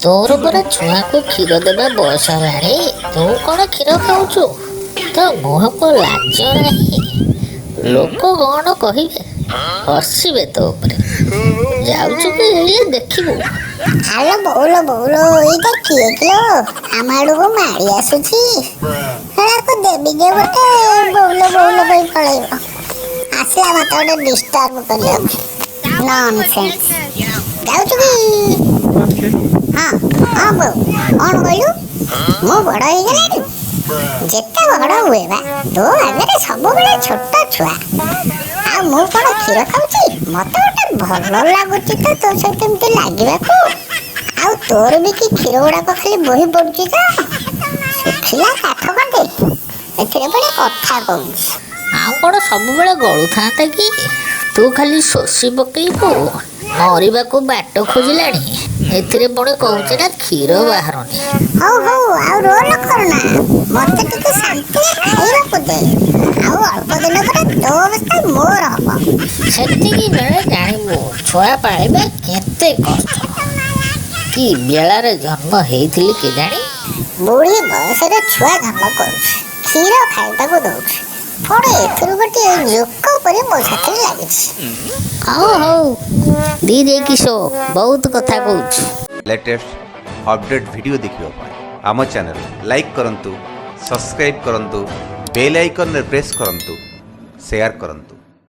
तोर परा छुआ को क्षीर देवा बयस है तू कौन क्षीर खाऊचु तो मुह को लाज नहीं लोक कौन कहे हसबे तो जाऊचु कि ये देखिबू। आलो बौलो बौलो एटा किए किलो आम आड़ू माड़ी आसुची को देवी जे गोटे बौलो बौलो कही पड़ेब आसला मत गोटे डिस्टर्ब कर नॉनसेंस जाऊचु कि हाँ हाँ बो कौन कहलु मो बड़ हो गलानी जेते बड़ हुए बा तो आगे सब बड़े छोट छुआ आ मु कौन क्षीर खाऊची मत गोटे भल लगुची तो तो सहित एमती लागेको आ तोर भी कि क्षीर गुड़ाक खाली बोही पड़ुची तो सुखिला काठ कंडे एथिरे बड़े कथा कहूँ आउ कौन सब बेले गलु था कि तू खाली शोषी पकेबू मरवा को बाट खोजिलानी एथिरे पुणी कहूचे ना क्षीर बाहरनी। हौ हौ आ रोल करना मते टिके शांति खाइबाकू दे आ अल्प दिन पर तो अवस्था मोर हम सेतिकी बेले जानिबू छुआ पाइबा केते कष्ट कि बेलारे जन्म हेइथिली के जानी बुढ़ी बयस छुआ जन्म कर क्षीर खाइबाकू दउछ पुणी एथिरु गोटे जोक परि मो छाती लागिछ। हौ हौ दी दे किशो बहुत कथा कहूछ। लेटेस्ट अपडेट वीडियो देखिबा पाए आम चैनल लाइक करंतु सब्सक्राइब करंतु बेल आइकन रे प्रेस करंतु शेयर करंतु।